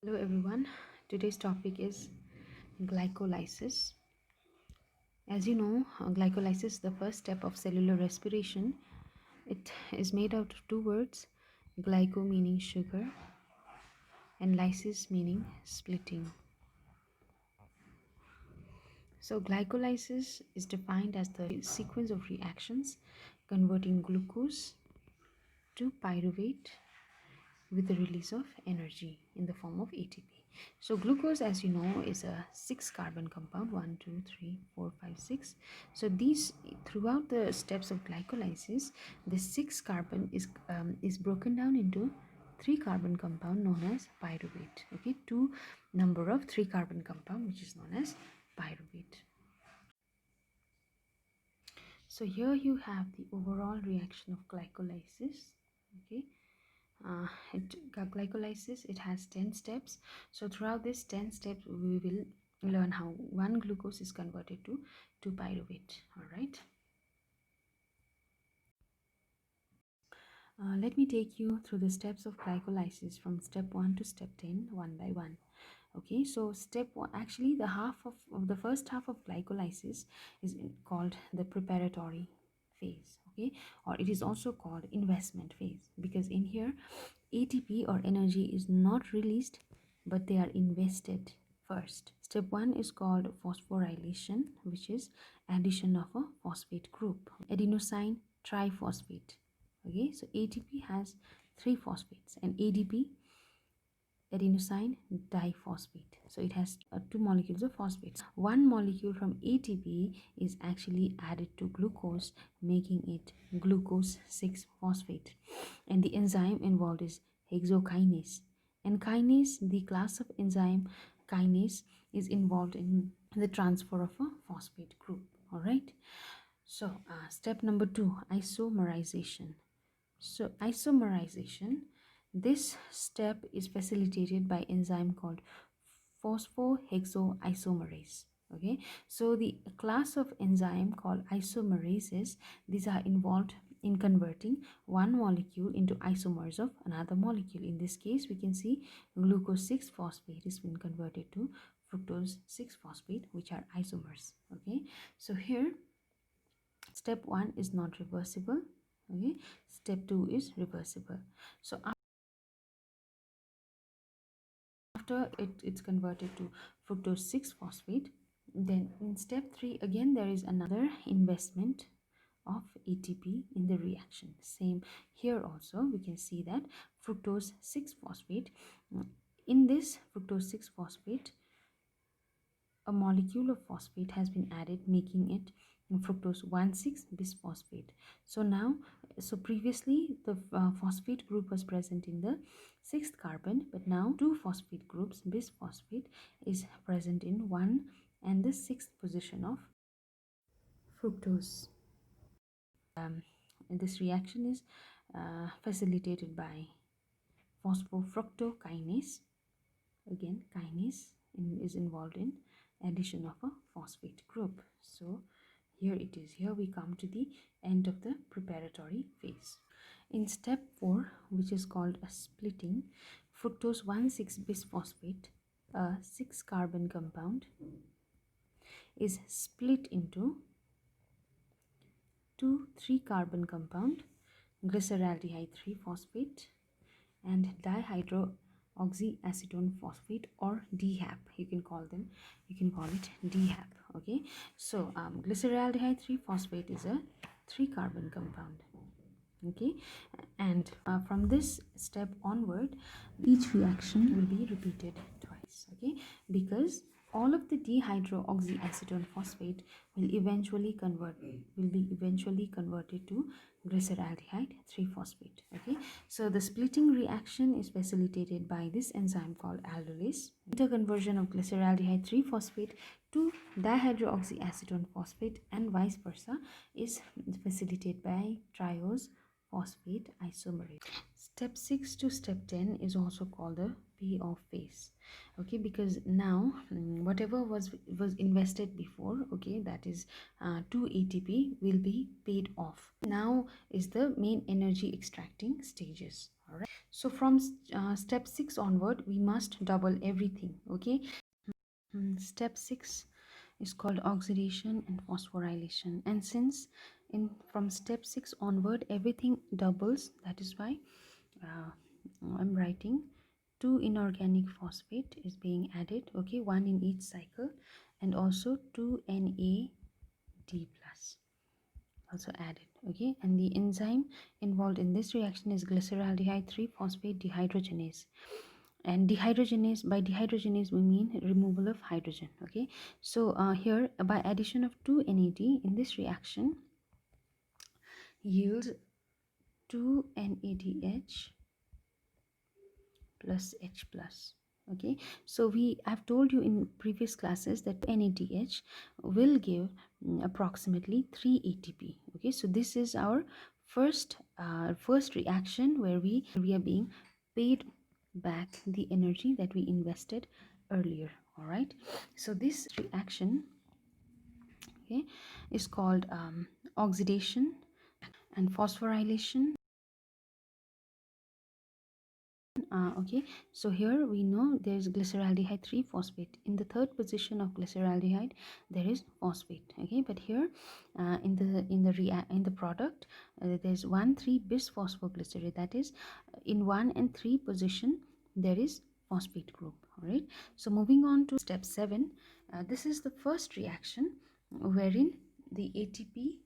Hello everyone. Today's topic is glycolysis. As you know, glycolysis is the first step of cellular respiration. It is made out of two words, glyco meaning sugar and lysis meaning splitting. So glycolysis is defined as the sequence of reactions converting glucose to pyruvate with the release of energy in the form of ATP. So glucose, as you know, is a 6 carbon compound, 1, 2, 3, 4, 5, 6. So these, throughout the steps of glycolysis, the 6 carbon is broken down into 3 carbon compound known as pyruvate. Okay, two number of 3 carbon compound which is known as pyruvate. So here you have the overall reaction of glycolysis. Okay, glycolysis, it has 10 steps. So throughout these 10 steps we will learn how one glucose is converted to 2 pyruvate. All right, let me take you through the steps of glycolysis from step 1 to step 10 one by one. Okay, so step 1, actually the the first half of glycolysis is called the preparatory phase. Okay, or it is also called investment phase, because in here ATP or energy is not released but they are invested first. Step 1 is called phosphorylation, which is addition of a phosphate group, adenosine triphosphate. Okay, so ATP has 3 phosphates and ADP, adenosine diphosphate, so it has 2 molecules of phosphates. One molecule from ATP is actually added to glucose, making it glucose 6 phosphate, and the enzyme involved is hexokinase. And kinase, the class of enzyme kinase, is involved in the transfer of a phosphate group. All right, so step number 2, isomerization. So isomerization, this step is facilitated by enzyme called phosphohexoisomerase. Okay, so the class of enzyme called isomerases, these are involved in converting one molecule into isomers of another molecule. In this case, we can see glucose 6 phosphate is been converted to fructose 6 phosphate, which are isomers. Okay, so here step 1 is not reversible. Okay, step 2 is reversible. So after it's converted to fructose 6 phosphate, then in step 3 again there is another investment of ATP in the reaction. Same here also, we can see that fructose 6 phosphate, in this fructose 6 phosphate a molecule of phosphate has been added, making it fructose 1,6 bisphosphate. So now, so previously the phosphate group was present in the 6th carbon, but now two phosphate groups bisphosphate is present in 1 and the 6th position of fructose. And this reaction is facilitated by phosphofructokinase. Again, kinase is involved in addition of a phosphate group. So here it is, here we come to the end of the preparatory phase. In step 4, which is called a splitting, fructose 1,6 bisphosphate, a 6 carbon compound, is split into 2 3 carbon compound, glyceraldehyde 3 phosphate and dihydroxyacetone phosphate, or DHAP. You can call it DHAP. Okay, so glyceraldehyde 3 phosphate is a 3 carbon compound. Okay, and from this step onward each reaction will be repeated twice. Okay, because all of the dihydroxyacetone phosphate will be eventually converted to glyceraldehyde 3 phosphate. Okay, so the splitting reaction is facilitated by this enzyme called aldolase. Interconversion of glyceraldehyde 3 phosphate to dihydroxyacetone phosphate and vice versa is facilitated by triose phosphate isomerase. Step 6 to step 10 is also called the payoff phase. Okay, because now whatever was invested before, okay, that is 2 ATP, will be paid off. Now is the main energy extracting stages. All right. So from step 6 onward, we must double everything. Okay. Step 6 is called oxidation and phosphorylation, and since in from step 6 onward everything doubles, that is why uh, I'm writing 2 inorganic phosphate is being added, okay, one in each cycle, and also 2 NAD plus also added, okay. And the enzyme involved in this reaction is glyceraldehyde 3 phosphate dehydrogenase. And dehydrogenase, by dehydrogenase we mean removal of hydrogen, okay. So here by addition of 2 NAD in this reaction yields 2 NADH plus H plus, okay. So we have told you in previous classes that NADH will give approximately 3 ATP, okay. So this is our first reaction where we are being paid back the energy that we invested earlier. All right, so this reaction, okay, is called oxidation and phosphorylation. Okay, so here we know there is glyceraldehyde 3 phosphate. In the third position of glyceraldehyde there is phosphate, okay. But here in the product there's 1,3 bisphosphoglycerate, that is in 1 and 3 position there is phosphate group. All right, so moving on to step 7, this is the first reaction wherein the ATP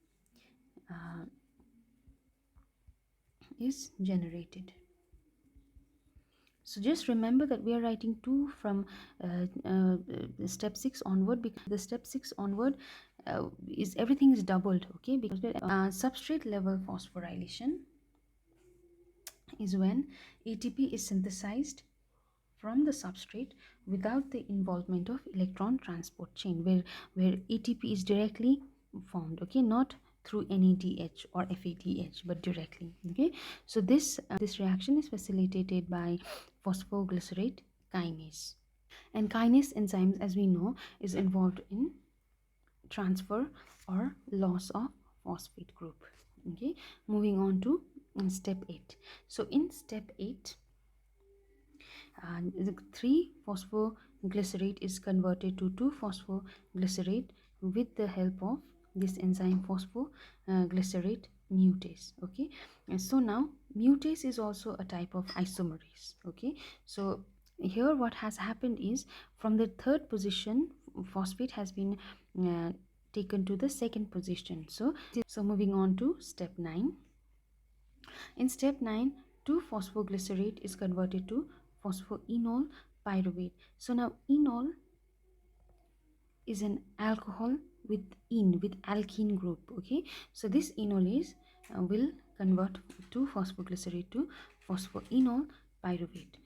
is generated. So just remember that we are writing 2 from step 6 onward, because the step 6 onward is everything is doubled, okay. Because substrate level phosphorylation is when ATP is synthesized from the substrate without the involvement of electron transport chain, where ATP is directly formed, okay, not through NADH or FADH but directly, okay. So this reaction is facilitated by phosphoglycerate kinase, and kinase enzymes, as we know, is involved in transfer or loss of phosphate group, okay. Moving on to step 8. So in step 8, the 3 phosphoglycerate is converted to 2 phosphoglycerate with the help of this enzyme phosphoglycerate mutase, okay. And so now mutase is also a type of isomerase, okay. So here what has happened is from the third position phosphate has been taken to the second position. So moving on to step 9. In step 9, 2 phosphoglycerate is converted to phosphoenol pyruvate. So now enol is an alcohol with alkene group, okay. So this enolase will convert 2 phosphoglycerate to phosphoenol pyruvate.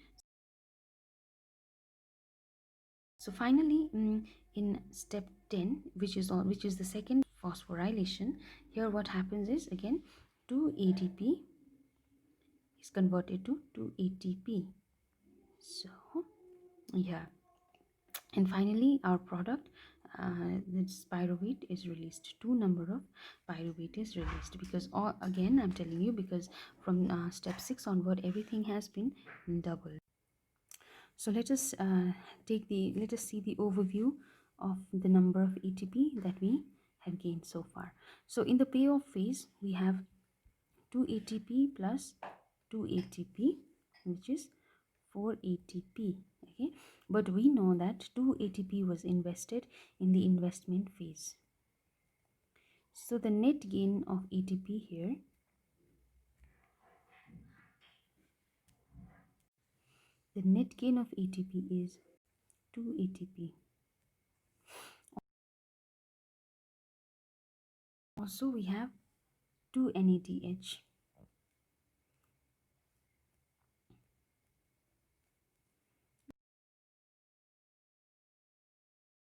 So finally, in step 10, which is the second phosphorylation, here what happens is again 2 ADP is converted to 2 ATP. So yeah, and finally our product, this pyruvate is released. 2 number of pyruvate is released, because again I'm telling you, because from step 6 onward everything has been doubled. So let us see the overview of the number of ATP that we have gained so far. So in the payoff phase we have 2 ATP plus 2 ATP, which is 4 ATP, okay. But we know that 2 ATP was invested in the investment phase. So the net gain of ATP here, the net gain of ATP is 2 ATP. Also we have 2 NADH.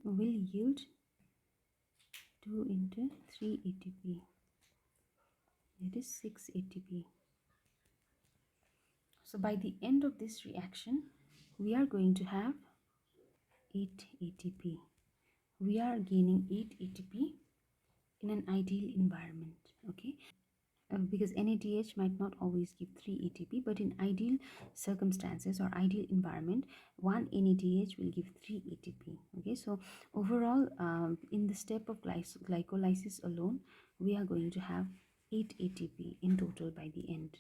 Will yield 2 into 3 ATP, that is 6 ATP. So by the end of this reaction we are going to have 8 ATP. We are gaining 8 ATP in an ideal environment, okay. because NADH might not always give 3 ATP, but in ideal circumstances or ideal environment, one NADH will give 3 ATP. Okay, so overall, in the step of glycolysis alone, we are going to have 8 ATP in total by the end.